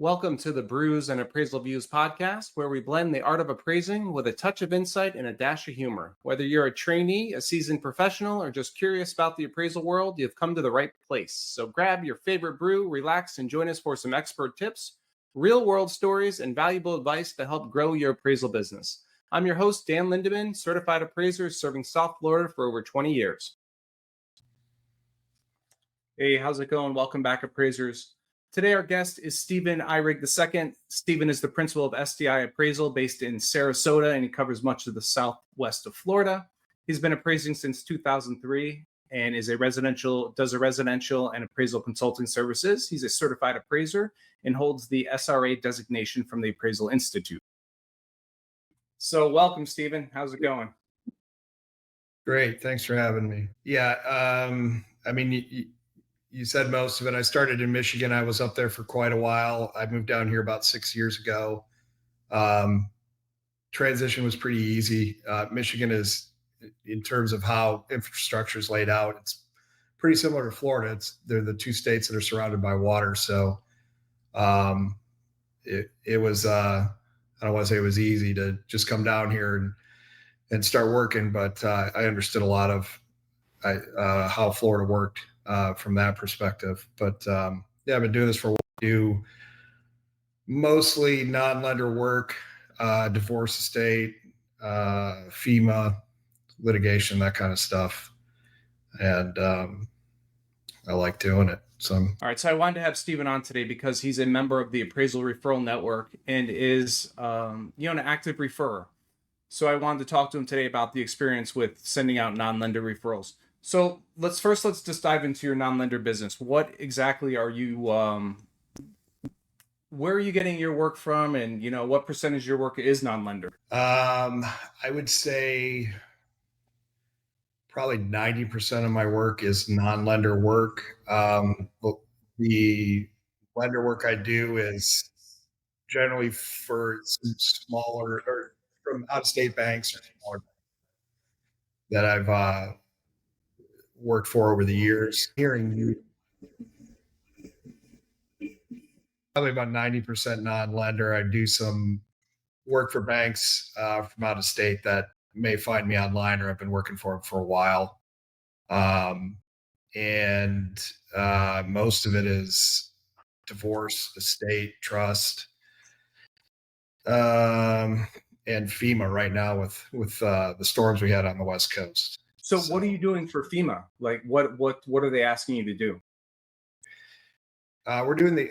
Welcome to the Brews and Appraisal Views podcast, where we blend the art of appraising with a touch of insight and a dash of humor. Whether you're a trainee, a seasoned professional, or just curious about the appraisal world, you've come to the right place. So grab your favorite brew, relax, and join us for some expert tips, real world stories, and valuable advice to help grow your appraisal business. I'm your host, Dan Lindeman, certified appraiser serving South Florida for over 20 years. Hey, how's it going? Welcome back, appraisers. Today, our guest is Stephen D Ihrig II. Stephen is the principal of SDI Appraisal based in Sarasota, and he covers much of the southwest of Florida. He's been appraising since 2003 and does a residential and appraisal consulting services. He's a certified appraiser and holds the SRA designation from the Appraisal Institute. So welcome, Stephen. How's it going? Great. Thanks for having me. Yeah. You said most of it. I started in Michigan. I was up there for quite a while. I moved down here about 6 years ago. Transition was pretty easy. Michigan is, in terms of how infrastructure is laid out, it's pretty similar to Florida. They're the two states that are surrounded by water. So it was, I don't want to say it was easy to just come down here and start working, but I understood a lot of how Florida worked. From that perspective. But I've been doing this for a while. I do mostly non-lender work, divorce estate, FEMA, litigation, that kind of stuff. And I like doing it. All right. So I wanted to have Stephen on today because he's a member of the Appraisal Referral Network and is an active referrer. So I wanted to talk to him today about the experience with sending out non-lender referrals. So let's just dive into your non-lender business. What exactly are you, where are you getting your work from? And, what percentage of your work is non-lender? I would say probably 90% of my work is non-lender work. The lender work I do is generally for some smaller or from out-of-state banks or smaller that I've worked for over the years. Hearing you, probably about 90% non-lender. I do some work for banks from out of state that may find me online, or I've been working for them for a while. And most of it is divorce, estate, trust, and FEMA right now with the storms we had on the West Coast. So what are you doing for FEMA? Like what are they asking you to do? We're doing the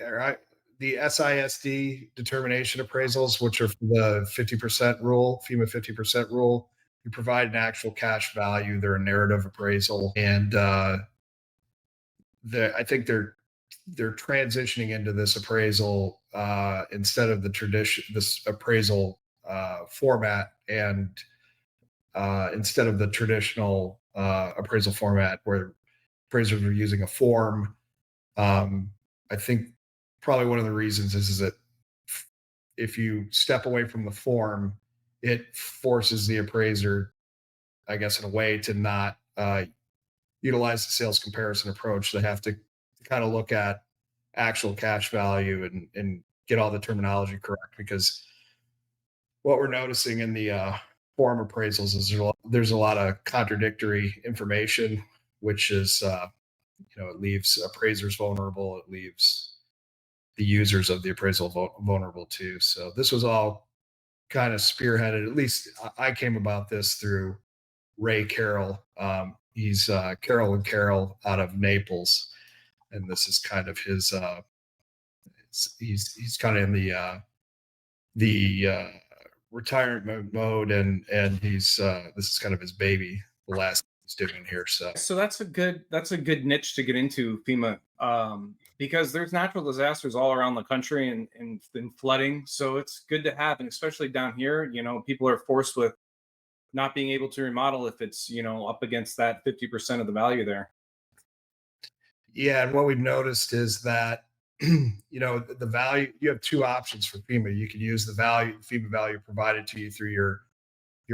SISD determination appraisals, which are for the 50% rule, FEMA 50% rule. You provide an actual cash value. They're a narrative appraisal, and I think they're transitioning into this appraisal instead of this appraisal format, and instead of the traditional appraisal format where appraisers are using a form. I think probably one of the reasons is that if you step away from the form, it forces the appraiser, I guess, in a way to not utilize the sales comparison approach. They have to kind of look at actual cash value and get all the terminology correct, because what we're noticing in the form appraisals is there's a lot of contradictory information, which is, it leaves appraisers vulnerable. It leaves the users of the appraisal vulnerable too. So this was all kind of spearheaded. At least I came about this through Ray Carroll. He's Carroll and Carroll out of Naples, and this is kind of his. He's kind of in the retirement mode, and he's this is kind of his baby, the last he's doing here. So that's a good niche to get into, FEMA, because there's natural disasters all around the country and flooding. So it's good to have, and especially down here, people are forced with not being able to remodel if it's up against that 50% of the value there. Yeah, and what we've noticed is that the value, you have two options for FEMA. You can use the FEMA value provided to you through your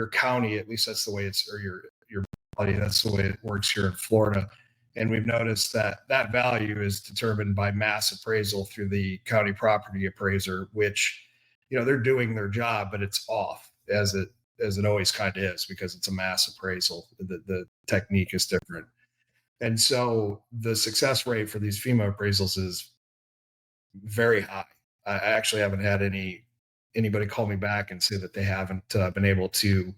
county. At least that's the way or your county. That's the way it works here in Florida. And we've noticed that that value is determined by mass appraisal through the county property appraiser, which, they're doing their job, but it's off as it always kind of is because it's a mass appraisal. The technique is different. And so the success rate for these FEMA appraisals is very high. I actually haven't had anybody call me back and say that they haven't been able to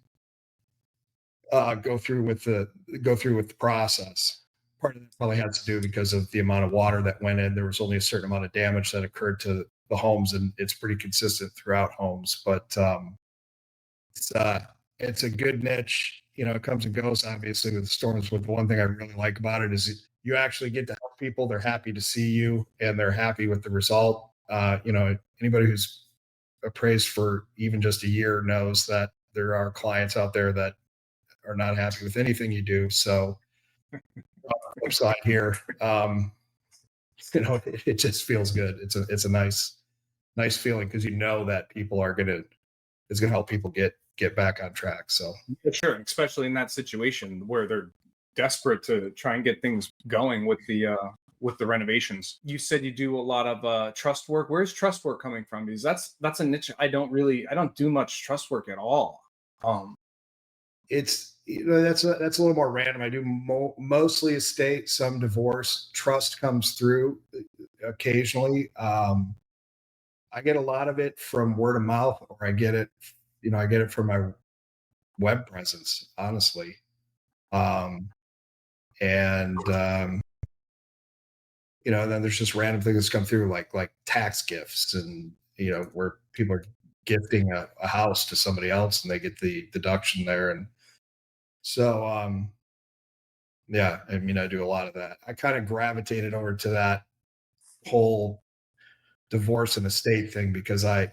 go through with the process. Part of it probably has to do because of the amount of water that went in. There was only a certain amount of damage that occurred to the homes, and it's pretty consistent throughout homes. But it's it's a good niche. It comes and goes. Obviously, with the storms. But the one thing I really like about it is you actually get to help people. They're happy to see you, and they're happy with the result. Anybody who's appraised for even just a year knows that there are clients out there that are not happy with anything you do. So, on the flip side here, it just feels good. It's a nice feeling because that people it's gonna help people get back on track. So Yeah, sure, especially in that situation where they're desperate to try and get things going with the renovations. You said you do a lot of trust work. Where's trust work coming from? Because that's a niche I don't do much trust work at all. Um, it's that's a little more random. I do mostly estate, some divorce. Trust comes through occasionally. I get a lot of it from word of mouth, or I get it from my web presence, honestly. Um, and then there's just random things that come through, like tax gifts, and where people are gifting a house to somebody else, and they get the deduction there, and so yeah, I mean, I do a lot of that. I kind of gravitated over to that whole divorce and estate thing because my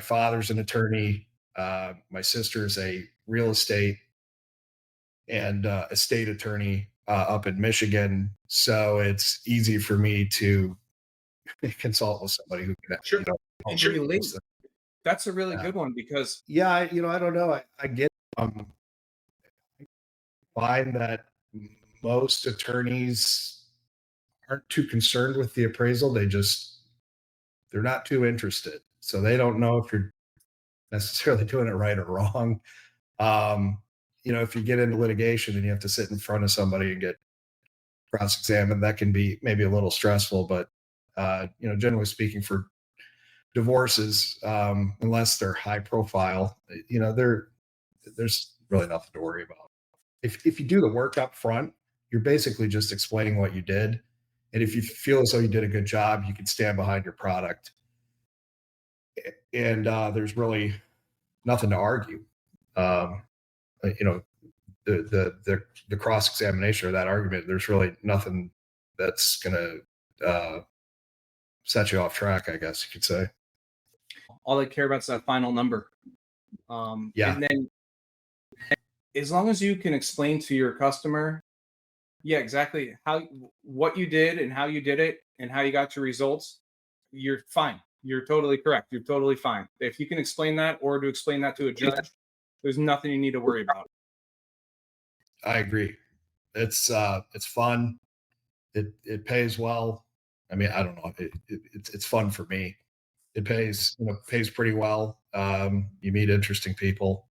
father's an attorney, my sister's a real estate and estate attorney up in Michigan, so it's easy for me to consult with somebody who can, sure, and sure. relate. That's a really Yeah, good one because yeah. I don't know. I get find that most attorneys aren't too concerned with the appraisal. They're not too interested, so they don't know if you're necessarily doing it right or wrong. Um, if you get into litigation and you have to sit in front of somebody and get cross-examined, that can be maybe a little stressful. But generally speaking, for divorces, unless they're high profile, there's really nothing to worry about. If you do the work up front, you're basically just explaining what you did. And if you feel as though you did a good job, you can stand behind your product. And there's really nothing to argue. Um, you know, the cross examination or that argument, there's really nothing that's going to set you off track, I guess you could say. all they care about is that final number. Yeah. And then as long as you can explain to your customer, yeah, exactly what you did and how you did it and how you got your results, you're fine. You're totally correct. You're totally fine. If you can explain that or to explain that to a judge, there's nothing you need to worry about. I agree. It's fun. It pays well. I mean, I don't know. It's fun for me. It pays pretty well. You meet interesting people.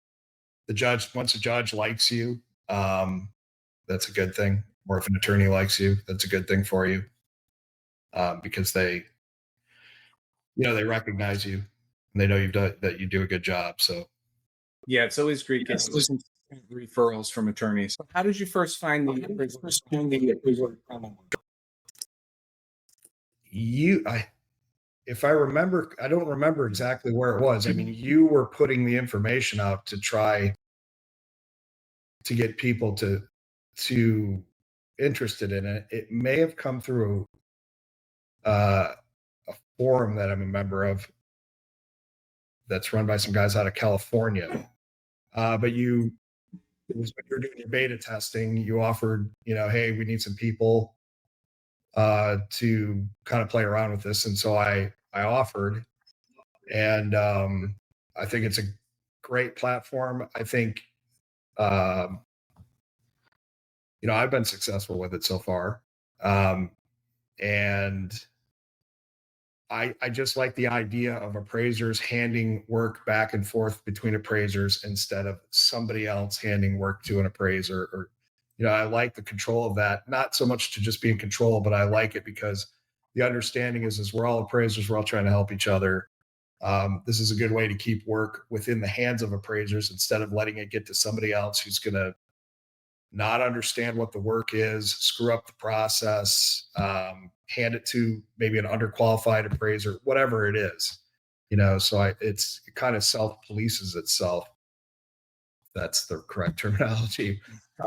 Once a judge likes you, that's a good thing. Or if an attorney likes you, that's a good thing for you, because they recognize you and they know that you do a good job. So Yeah, it's always great getting referrals from attorneys. How did you first find the I if I remember, I don't remember exactly where it was. I mean, you were putting the information out to try to get people to interested in it. It may have come through a forum that I'm a member of that's run by some guys out of California. But it was when you were doing your beta testing, you offered, hey, we need some people to kind of play around with this, and so I offered, and I think it's a great platform. I think um, I've been successful with it so far. Um, and I just like the idea of appraisers handing work back and forth between appraisers instead of somebody else handing work to an appraiser. Or, I like the control of that. Not so much to just be in control, but I like it because the understanding is we're all appraisers. We're all trying to help each other. This is a good way to keep work within the hands of appraisers instead of letting it get to somebody else who's going to not understand what the work is, screw up the process, hand it to maybe an underqualified appraiser, whatever it is. So it kind of self polices itself. That's the correct terminology.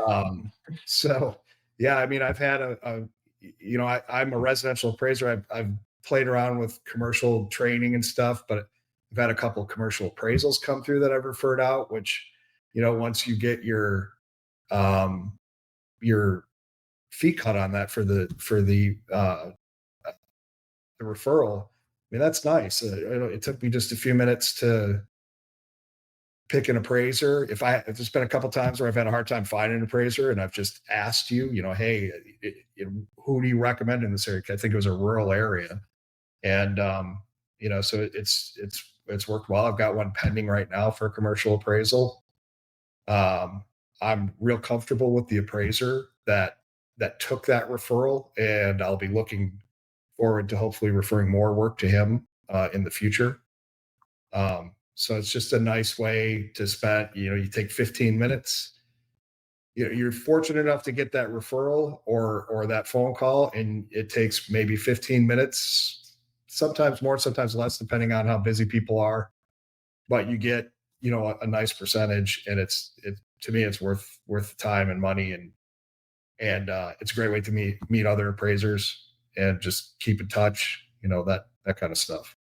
Um, so, yeah, I mean, I've had I'm a residential appraiser. I've played around with commercial training and stuff, but I've had a couple of commercial appraisals come through that I've referred out, which, once you get um, your feet cut on that for the referral. I mean, that's nice. It took me just a few minutes to pick an appraiser. If there's been a couple times where I've had a hard time finding an appraiser, and I've just asked you, hey, who do you recommend in this area? I think it was a rural area, and so it's worked well. I've got one pending right now for a commercial appraisal. I'm real comfortable with the appraiser that took that referral, and I'll be looking forward to hopefully referring more work to him in the future. So it's just a nice way to spend. You take 15 minutes. You're fortunate enough to get that referral or that phone call, and it takes maybe 15 minutes, sometimes more, sometimes less, depending on how busy people are. But you get a nice percentage, and it to me it's worth the time and money, and it's a great way to meet other appraisers and just keep in touch, that kind of stuff.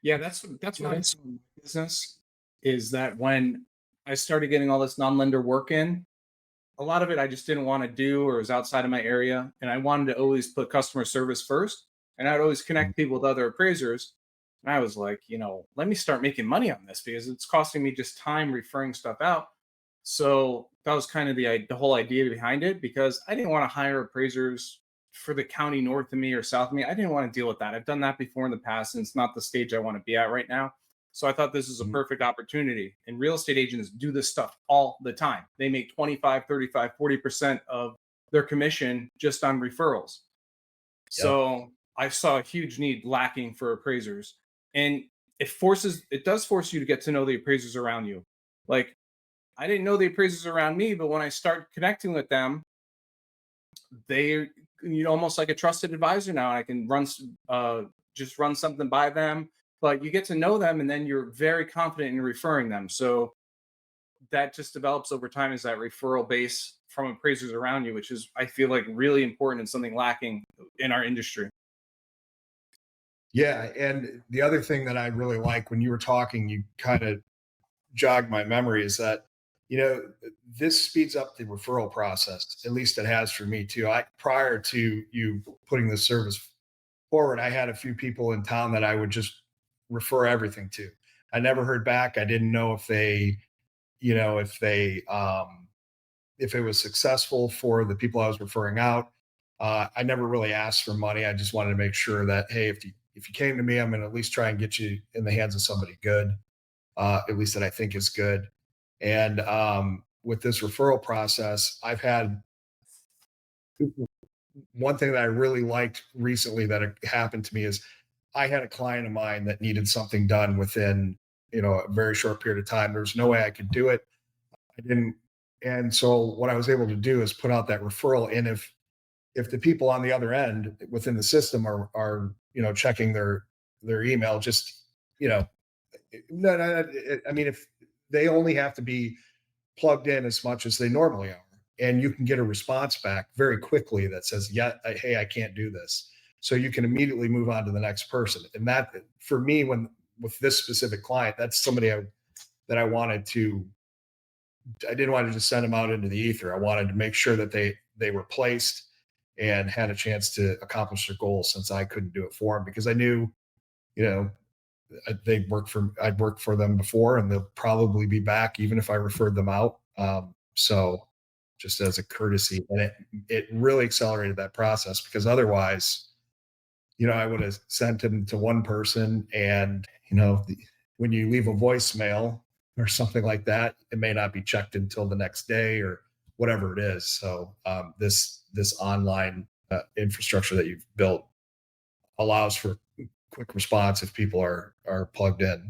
Yeah, that's what I saw in my business is that when I started getting all this non-lender work in, a lot of it I just didn't want to do or was outside of my area. And I wanted to always put customer service first. And I'd always connect people with other appraisers. And I was like, let me start making money on this because it's costing me just time referring stuff out. So that was kind of the whole idea behind it because I didn't want to hire appraisers for the county north of me or south of me. I didn't want to deal with that. I've done that before in the past, and it's not the stage I want to be at right now. So I thought this is a Mhm. perfect opportunity. And real estate agents do this stuff all the time. They make 25, 35, 40% of their commission just on referrals. Yep. So I saw a huge need lacking for appraisers. And it does force you to get to know the appraisers around you. Like I didn't know the appraisers around me, but when I start connecting with them, they almost like a trusted advisor now. I can just run something by them, but you get to know them, and then you're very confident in referring them. So that just develops over time as that referral base from appraisers around you, which is I feel like really important and something lacking in our industry. Yeah, and the other thing that I really like when you were talking, you kind of jogged my memory is that you know this speeds up the referral process. At least it has for me too. I prior to you putting this service forward, I had a few people in town that I would just refer everything to. I never heard back. I didn't know if they, if it was successful for the people I was referring out. I never really asked for money. I just wanted to make sure that, hey, if you came to me, I'm going to at least try and get you in the hands of somebody good, at least that I think is good. And with this referral process, I've had one thing that I really liked recently that happened to me is I had a client of mine that needed something done within a very short period of time. There's no way I could do it. I didn't, and so what I was able to do is put out that referral. And if the people on the other end within the system are checking their email, just you know, no, I mean if they only have to be plugged in as much as they normally are. And you can get a response back very quickly that says, yeah, hey, I can't do this. So you can immediately move on to the next person. And that for me, when with this specific client, that's somebody that I didn't want to just send them out into the ether. I wanted to make sure that they were placed and had a chance to accomplish their goals since I couldn't do it for them because I knew, you know, I'd worked for them before and they'll probably be back even if I referred them out. So just as a courtesy. And it really accelerated that process, because otherwise, I would have sent him to one person, and, when you leave a voicemail or something like that, it may not be checked until the next day or whatever it is. So this online infrastructure that you've built allows for quick response if people are plugged in.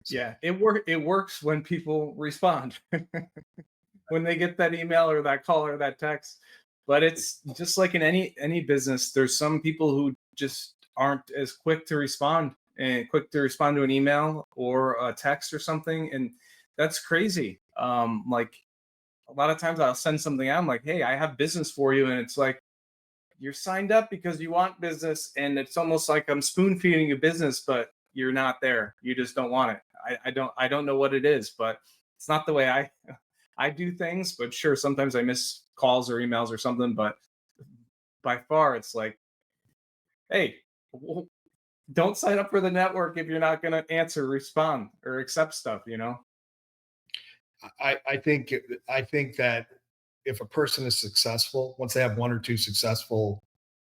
So, Yeah, it works when people respond. When they get that email or that call or that text. But it's just like in any business, there's some people who just aren't as quick to respond to an email or a text or something, and that's crazy. Like a lot of times I'll send something out, I'm like, hey, I have business for you, and it's like, you're signed up because you want business, and it's almost like I'm spoon feeding you business, but you're not there. You just don't want it. I don't know what it is, but it's not the way I do things. But sure, sometimes I miss calls or emails or something, but by far it's like, hey, don't sign up for the network if you're not going to answer, respond, or accept stuff. I think that if a person is successful, once they have one or two successful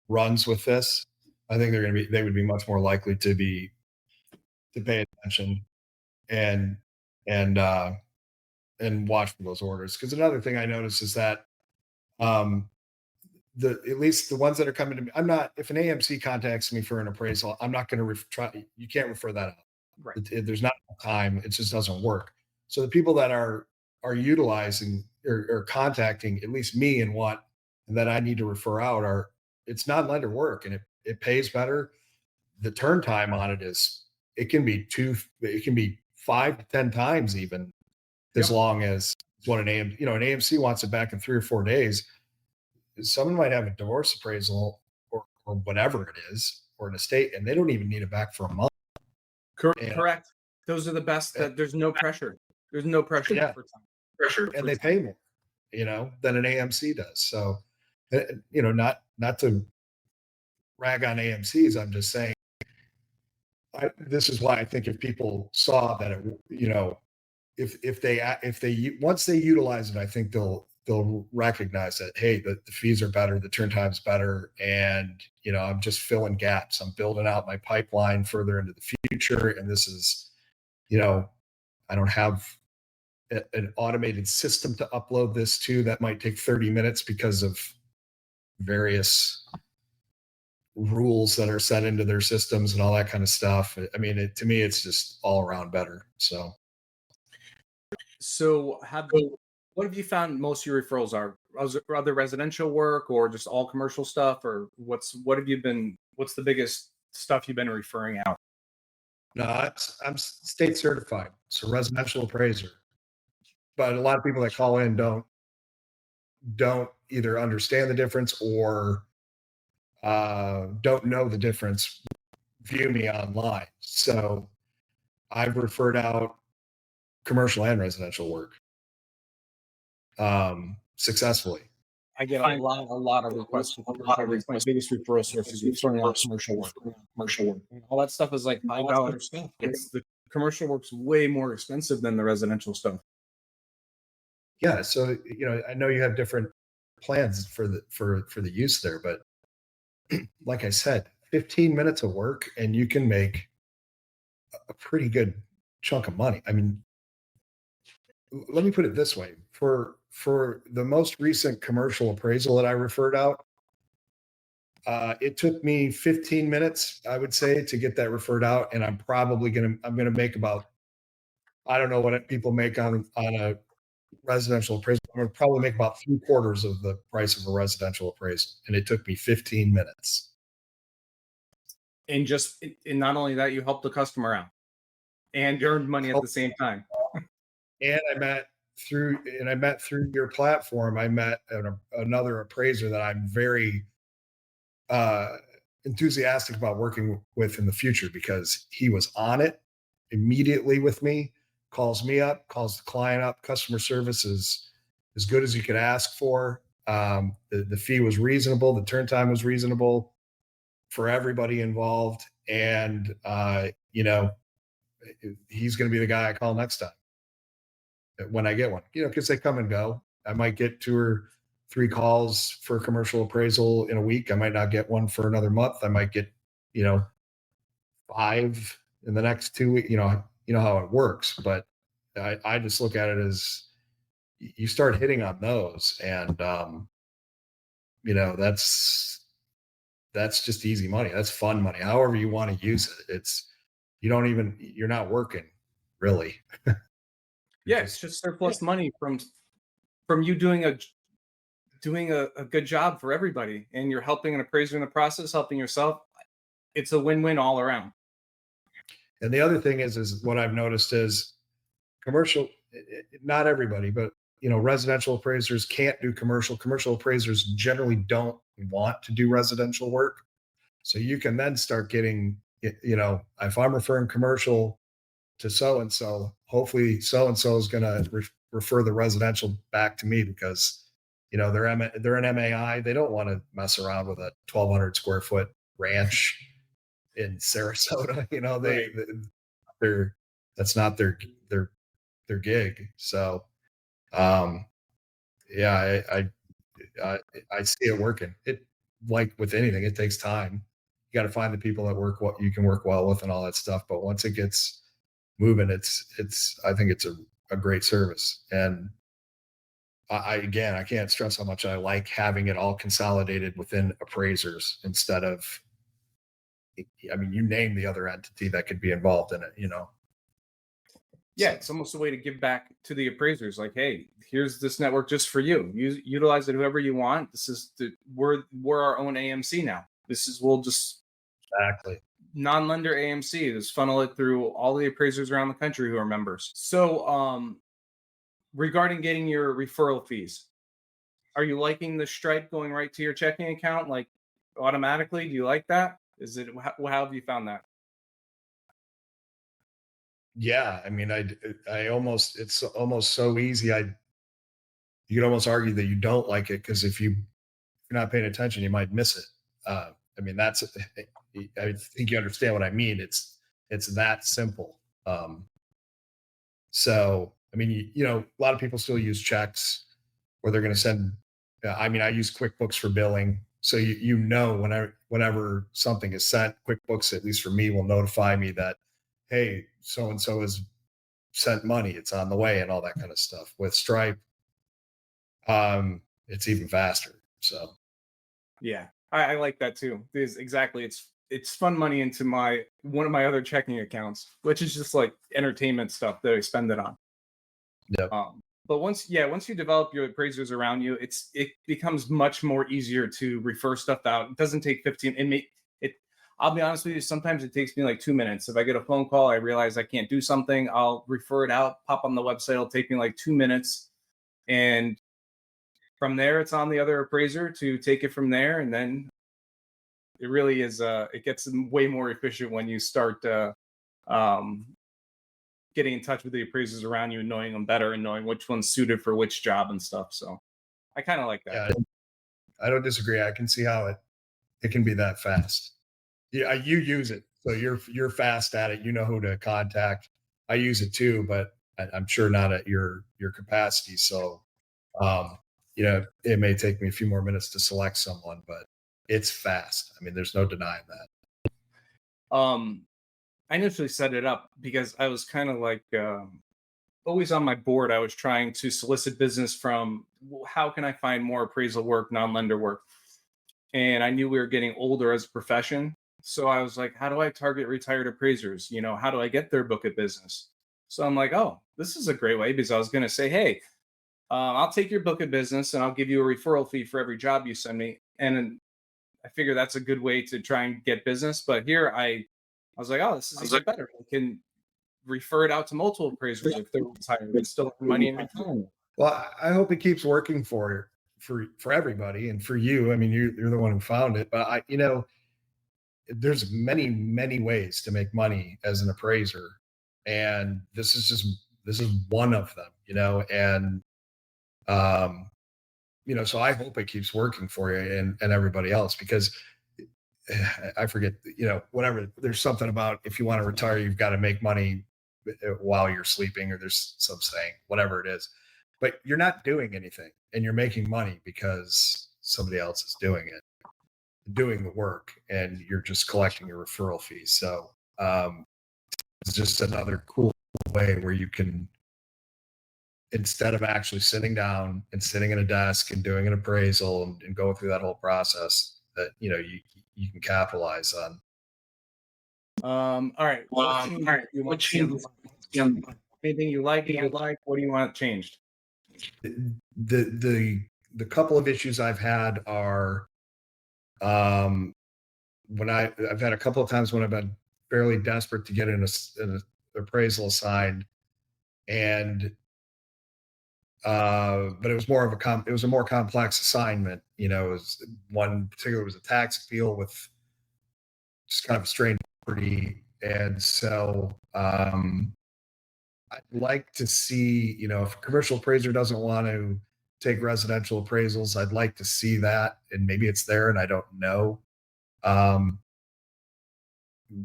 runs with this, I think they would be much more likely to pay attention and and uh and watch for those orders. Because another thing I noticed is that um at least the ones that are coming to me, I'm not, if an AMC contacts me for an appraisal, I'm not going to try. You can't refer that out. Right. There's not enough time. It just doesn't work. So the people that are utilizing or contacting at least me and that I need to refer out it's non-lender work, and it pays better. The turn time on it can be 5 to 10 times even, as Yep. long as what an AMC wants it back in 3 or 4 days. Someone might have a divorce appraisal or whatever it is, or an estate, and they don't even need it back for a month. And, Correct. Those are the best. That there's no pressure. There's no pressure yeah, for time. Pressure and for they time. pay more, than an AMC does. So, not to rag on AMCs. I'm just saying, this is why I think if people saw that if they once they utilize it, I think they'll recognize that, hey, the fees are better, the turn time's better, and I'm just filling gaps. I'm building out my pipeline further into the future, and this is, I don't have an automated system to upload this to that might take 30 minutes because of various rules that are set into their systems and all that kind of stuff. I mean, to me, it's just all around better. So, what have you found most of your referrals are? Other residential work, or just all commercial stuff, or what's the biggest stuff you've been referring out? No, I'm state certified, so residential appraiser. But a lot of people that call in don't either understand the difference or don't know the difference. View me online, so I've referred out commercial and residential work successfully. I get a lot of requests for commercial work. My biggest referral source is referring out commercial work. All that stuff is like $5 stuff. It's the commercial work's way more expensive than the residential stuff. Yeah, so I know you have different plans for the use there, but like I said, 15 minutes of work and you can make a pretty good chunk of money. I mean, let me put it this way: for the most recent commercial appraisal that I referred out, it took me 15 minutes, I would say, to get that referred out, and I'm gonna make about, I don't know what people make on a residential appraisal. I'm gonna probably make about 3/4 of the price of a residential appraisal, and it took me 15 minutes. And not only that, you help the customer out and earned money at the same time. And I met through your platform. I met another appraiser that I'm very uh, enthusiastic about working with in the future, because he was on it immediately with me. Calls me up, calls the client up. Customer service is as good as you could ask for. The fee was reasonable. The turn time was reasonable for everybody involved, and he's going to be the guy I call next time when I get one. Because they come and go. I might get 2 or 3 calls for commercial appraisal in a week. I might not get one for another month. I might get, 5 in the next 2 weeks. You know how it works, but I just look at it as you start hitting on those, and that's just easy money. That's fun money. However you want to use it. You're not working really. You're Yeah, it's just surplus money from you doing a good job for everybody, and you're helping an appraiser in the process, helping yourself. It's a win-win all around. And the other thing is what I've noticed is commercial, not everybody, but residential appraisers can't do commercial. Commercial appraisers generally don't want to do residential work. So you can then start getting, if I'm referring commercial to so and so, hopefully so and so is going to refer the residential back to me because they're an MAI. They don't want to mess around with a 1,200 square foot ranch in Sarasota. Right. They're that's not their gig. So yeah, I see it working. It, like with anything, it takes time. You got to find the people that what you can work well with and all that stuff. But once it gets moving, I think it's a great service. And again, I can't stress how much I like having it all consolidated within appraisers instead of, I mean, you name the other entity that could be involved in it. Yeah, So, it's almost a way to give back to the appraisers. Like, hey, here's this network just for you. Utilize it whoever you want. We're our own AMC now. We'll just exactly. non-lender AMC. Just funnel it through all the appraisers around the country who are members. So, regarding getting your referral fees, are you liking the Stripe going right to your checking account, like automatically? Do you like that? How have you found that? Yeah. I mean, it's almost so easy. You could almost argue that you don't like it because if you're not paying attention, you might miss it. I mean, I think you understand what I mean. It's that simple. So, I mean, a lot of people still use checks where they're going to send. I mean, I use QuickBooks for billing, so whenever something is sent, QuickBooks, at least for me, will notify me that, hey, so and so has sent money, it's on the way, and all that kind of stuff. With Stripe, it's even faster. So Yeah, I like that too. Exactly. It's fun money into one of my other checking accounts, which is just like entertainment stuff that I spend it on. yep. But once you develop your appraisers around you, it becomes much more easier to refer stuff out. It doesn't take 15. I'll be honest with you. Sometimes it takes me like 2 minutes. If I get a phone call, I realize I can't do something, I'll refer it out, pop on the website. It'll take me like 2 minutes, and from there, it's on the other appraiser to take it from there. And then it really is. It gets way more efficient when you start um, getting in touch with the appraisers around you and knowing them better and knowing which one's suited for which job and stuff. So I kind of like that. Yeah, I don't disagree. I can see how it can be that fast. Yeah, you use it, so you're fast at it. You know who to contact. I use it too, but I'm sure not at your capacity. So, it may take me a few more minutes to select someone, but it's fast. I mean, there's no denying that. Um, I initially set it up because I was kind of like always on my board. I was trying to solicit business from how can I find more appraisal work, non-lender work, and I knew we were getting older as a profession. So I was like, how do I target retired appraisers? How do I get their book of business? So I'm like, oh, this is a great way, because I was going to say, hey, I'll take your book of business and I'll give you a referral fee for every job you send me. And I figure that's a good way to try and get business. But here I was like, oh, this is even better. I can refer it out to multiple appraisers if they're retired and still have money in retirement. Well, I hope it keeps working for everybody and for you. I mean, you're the one who found it, but there's many ways to make money as an appraiser, and this is one of them. And so I hope it keeps working for you and everybody else, because I forget, whatever, there's something about if you want to retire, you've got to make money while you're sleeping, or there's some saying, whatever it is. but you're not doing anything and you're making money because somebody else is doing it, doing the work, and you're just collecting your referral fees. So it's just another cool way where you can, instead of actually sitting down and sitting at a desk and doing an appraisal and going through that whole process, that you can capitalize on. All right. What changes you want to see on the- anything you like? What do you want changed? The couple of issues I've had are when I've had a couple of times when I've been fairly desperate to get an appraisal assigned, and but it was more of it was a more complex assignment. It was one particular was a tax appeal with just kind of a strange property, and so I'd like to see, if a commercial appraiser doesn't want to take residential appraisals, I'd like to see that, and maybe it's there and I don't know. Um,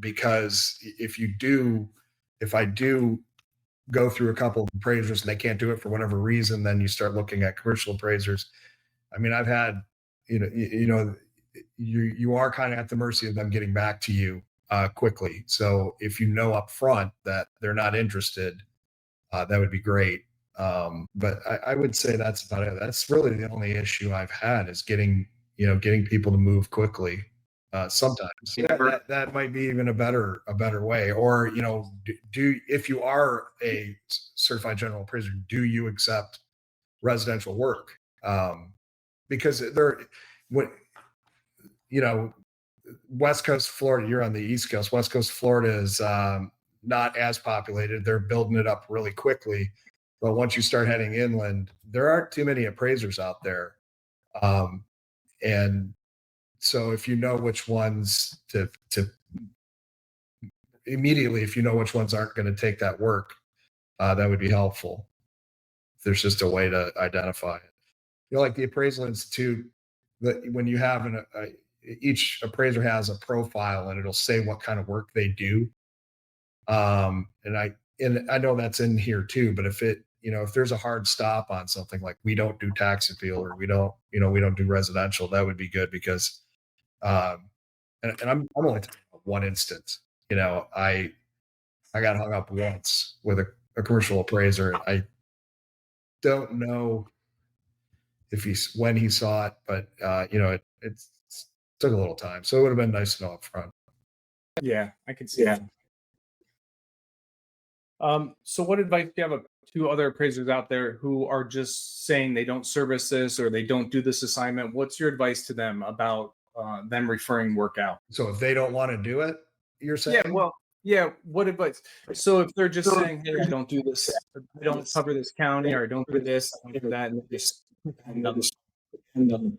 because if I do go through a couple of appraisers and they can't do it for whatever reason, then you start looking at commercial appraisers. I mean, I've had, you are kind of at the mercy of them getting back to you quickly. So if you know up front that they're not interested, that would be great. But I would say that's about it. That's really the only issue I've had is getting people to move quickly. Sometimes that might be even a better way. Or do if you are a certified general appraiser, do you accept residential work? Because when West Coast Florida, you're on the East Coast. West Coast Florida is not as populated. They're building it up really quickly. But once you start heading inland, there aren't too many appraisers out there. And so if you know which ones to immediately, if you know which ones aren't going to take that work, that would be helpful. There's just a way to identify it. Like the Appraisal Institute, that when you have each appraiser has a profile and it'll say what kind of work they do. And I know that's in here too, but if there's a hard stop on something like we don't do tax appeal or we don't do residential, that would be good because, and I'm only talking about one instance. I got hung up once with a commercial appraiser. I don't know when he saw it, but it took a little time, so it would have been nice to know up front. Yeah, I can see that. So what advice do you have to other appraisers out there who are just saying they don't service this or they don't do this assignment? What's your advice to them about them referring work out? So if they don't want to do it, you're saying? Yeah, what advice? So if they're just saying, hey, I don't do this, I don't cover this county, or I don't do this, I don't do that, and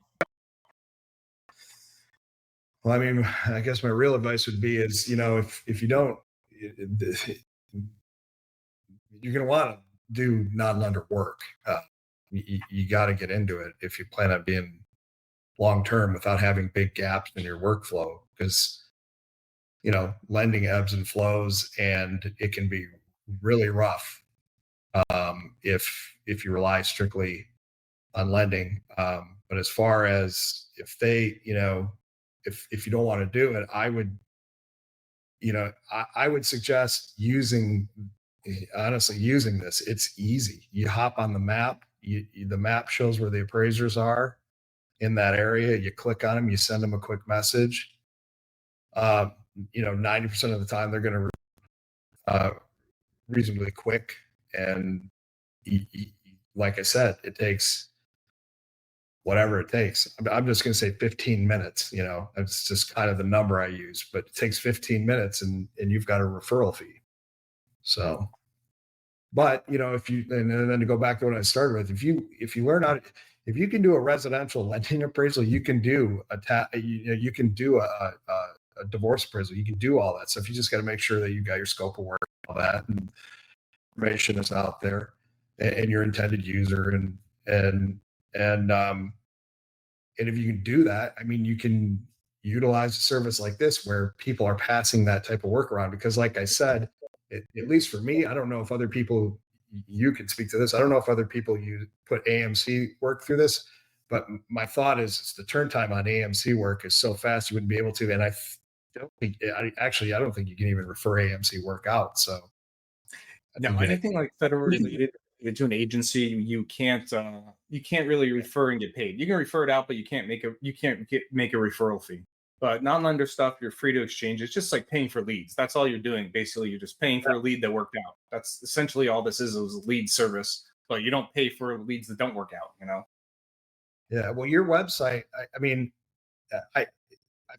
Well, I mean, I guess my real advice would be is, if you don't, you're going to want to do non-lender work. You got to get into it if you plan on being long-term without having big gaps in your workflow, because, lending ebbs and flows, and it can be really rough if you rely strictly on lending. But as far as if they, if you don't want to do it, I would suggest using this. It's easy. You hop on the map. The map shows where the appraisers are in that area. You click on them. You send them a quick message. 90% of the time they're going to reasonably quick. And like I said, it takes whatever it takes. I'm just going to say 15 minutes. It's just kind of the number I use, but it takes 15 minutes and you've got a referral fee. So, but if you, and then to go back to what I started with, if you learn how, if you can do a residential lending appraisal, you can do you can do a divorce appraisal. You can do all that stuff. You just got to make sure that you got your scope of work, all that, and information is out there, and your intended user, and if you can do that, I mean, you can utilize a service like this where people are passing that type of work around. Because, like I said, at least for me, I don't know if other people you can speak to this. I don't know if other people put AMC work through this, but my thought is the turn time on AMC work is so fast you wouldn't be able to. And don't think, I don't think you can even refer AMC work out. So No, anything like federal related to an agency, you can't really refer and get paid. You can refer it out, but you can't make a referral fee. But non-lender stuff, you're free to exchange. It's just like paying for leads. That's all you're doing. Basically, you're just paying for a lead that worked out. That's essentially all this is a lead service. But you don't pay for leads that don't work out. Yeah. Well, your website, I mean, I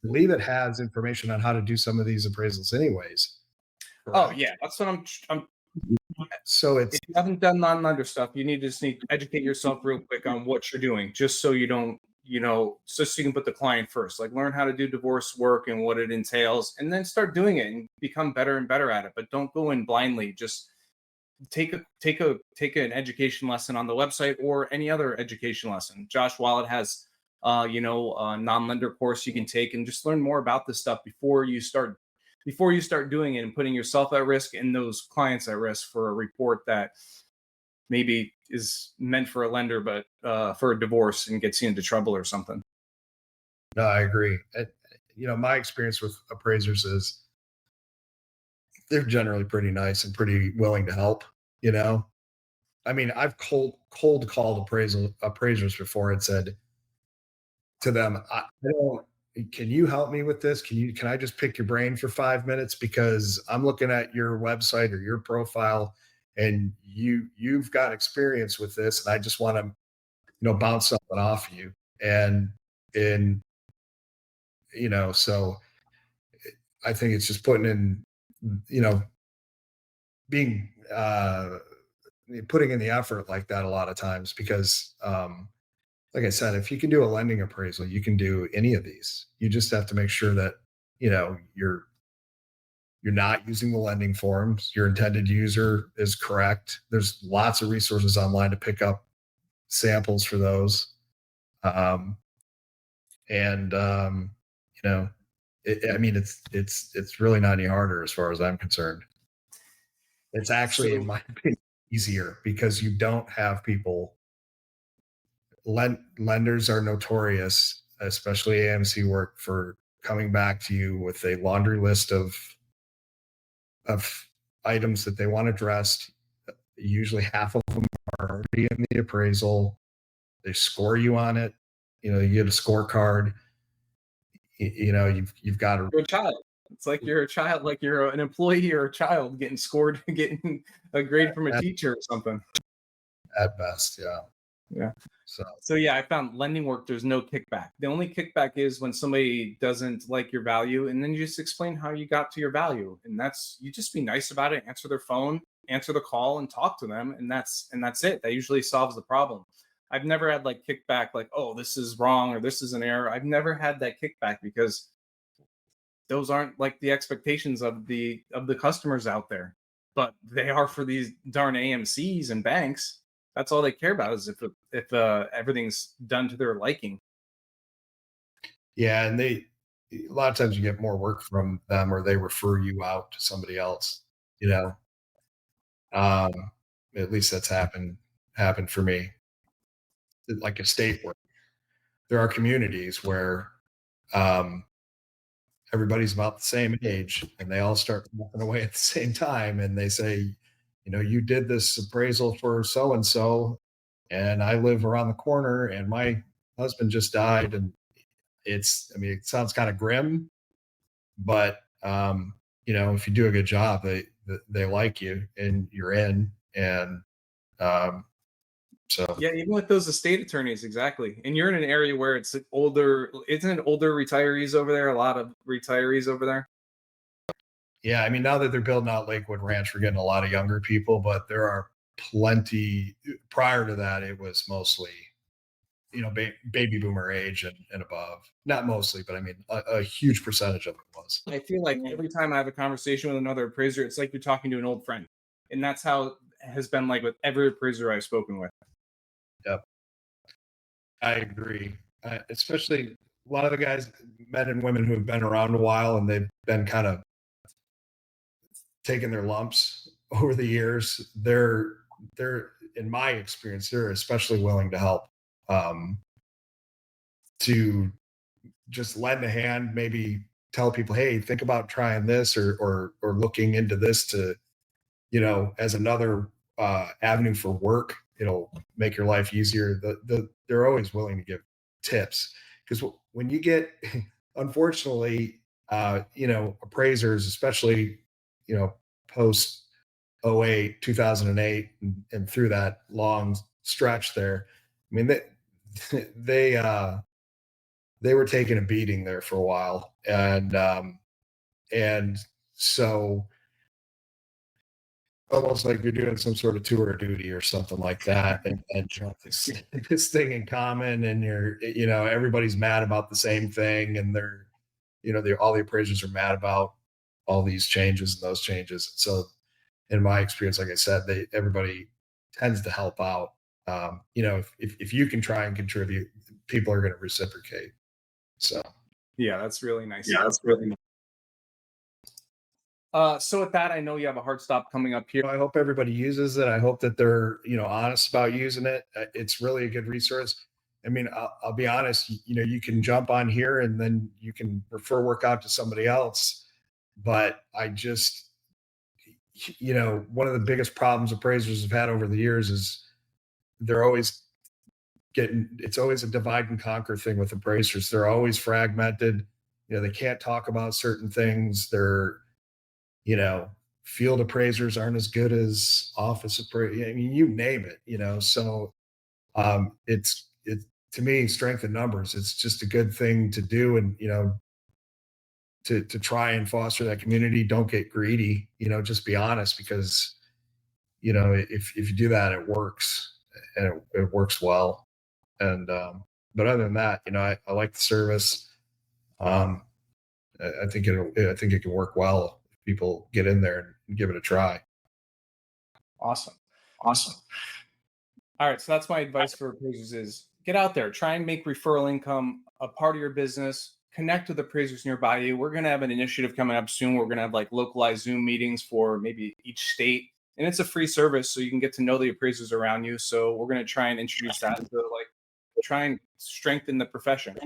believe it has information on how to do some of these appraisals, anyways. Oh Correct? yeah, that's what I'm. So If you haven't done non-lender stuff, you need to educate yourself real quick on what you're doing, just so you don't, just so you can put the client first. Like learn how to do divorce work and what it entails, and then start doing it and become better and better at it. But don't go in blindly. Just take an education lesson on the website or any other education lesson. Josh Wallet has a non-lender course you can take and just learn more about this stuff before you start doing it and putting yourself at risk and those clients at risk for a report that maybe is meant for a lender, but for a divorce and gets you into trouble or something. No, I agree. My experience with appraisers is they're generally pretty nice and pretty willing to help. I mean, I've cold called appraisers before and said to them, I don't. Can you help me with this? Can I just pick your brain for 5 minutes because I'm looking at your website or your profile, and you've got experience with this, and I just want to bounce something off of you, and so I think it's just putting in being putting in the effort like that a lot of times because like I said, if you can do a lending appraisal, you can do any of these. You just have to make sure that you're not using the lending forms. Your intended user is correct. There's lots of resources online to pick up samples for those. And I mean, it's really not any harder as far as I'm concerned. It's actually, in my opinion, easier because you don't have people. Lenders are notorious, especially AMC work, for coming back to you with a laundry list of items that they want addressed. Usually half of them are already in the appraisal. They score you on it. You get a scorecard. You've got to. You're a child. It's like you're a child, like you're an employee or a child getting scored, getting a grade from a teacher or something. At best, yeah. Yeah. So yeah, I found lending work, there's no kickback. The only kickback is when somebody doesn't like your value, and then you just explain how you got to your value. And you just be nice about it, answer their phone, answer the call, and talk to them. And that's it. That usually solves the problem. I've never had like kickback, like, oh, this is wrong or this is an error. I've never had that kickback because those aren't like the expectations of the customers out there. But they are for these darn AMCs and banks. That's all they care about is if everything's done to their liking. Yeah, and a lot of times you get more work from them, or they refer you out to somebody else. At least that's happened for me. Like estate work, there are communities where everybody's about the same age, and they all start walking away at the same time, and they say, you did this appraisal for so and so, and I live around the corner, and my husband just died, and it sounds kind of grim, but if you do a good job, they like you and you're in. And so yeah, even with those estate attorneys, exactly. And you're in an area where it's older, isn't it older retirees over there? A lot of retirees over there. Yeah, I mean, now that they're building out Lakewood Ranch, we're getting a lot of younger people, but there are plenty. Prior to that, it was mostly baby boomer age and above. Not mostly, but I mean, a huge percentage of it was. I feel like every time I have a conversation with another appraiser, it's like you're talking to an old friend. And that's how it has been like with every appraiser I've spoken with. Yep. I agree. Especially a lot of the guys, men and women who have been around a while, and they've been kind of taking their lumps over the years. They're they're, in my experience, they're especially willing to help, to just lend a hand, maybe tell people, hey, think about trying this, or looking into this to, as another avenue for work. It'll make your life easier. They're always willing to give tips, because when you get, unfortunately, appraisers, especially, post '08, 2008, and through that long stretch there, I mean, they they were taking a beating there for a while, and so almost like you're doing some sort of tour of duty or something like that, and you have this thing in common, and everybody's mad about the same thing, and all the appraisers are mad about all these changes and those changes. So in my experience, like I said, everybody tends to help out. If you can try and contribute, people are going to reciprocate. So Yeah, that's really nice. Yeah, that's really nice. So with that, I know you have a hard stop coming up here. I hope everybody uses it. I hope that they're, honest about using it. It's really a good resource. I mean, I'll be honest, you can jump on here and then you can refer work out to somebody else. But I just, one of the biggest problems appraisers have had over the years is they're always it's always a divide and conquer thing with appraisers. They're always fragmented. They can't talk about certain things. They're, field appraisers aren't as good as office appraisers. I mean, you name it, so it's to me, strength in numbers. It's just a good thing to do. And, to try and foster that community. Don't get greedy, just be honest, because, if you do that, it works, and it works well. And, but other than that, I like the service. I think it can work well if people get in there and give it a try. Awesome. Awesome. All right. So that's my advice for appraisers is get out there, try and make referral income a part of your business, connect with appraisers nearby you. We're going to have an initiative coming up soon. We're going to have like localized Zoom meetings for maybe each state. And it's a free service, so you can get to know the appraisers around you. So we're going to try and introduce that to try and strengthen the profession.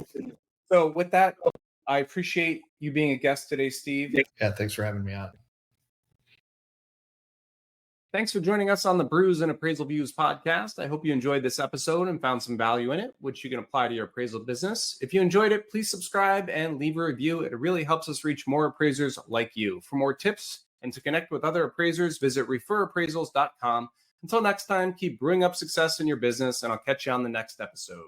So with that, I appreciate you being a guest today, Steve. Yeah, thanks for having me on. Thanks for joining us on the Brews and Appraisal Views podcast. I hope you enjoyed this episode and found some value in it, which you can apply to your appraisal business. If you enjoyed it, please subscribe and leave a review. It really helps us reach more appraisers like you. For more tips and to connect with other appraisers, visit referappraisals.com. Until next time, keep brewing up success in your business, and I'll catch you on the next episode.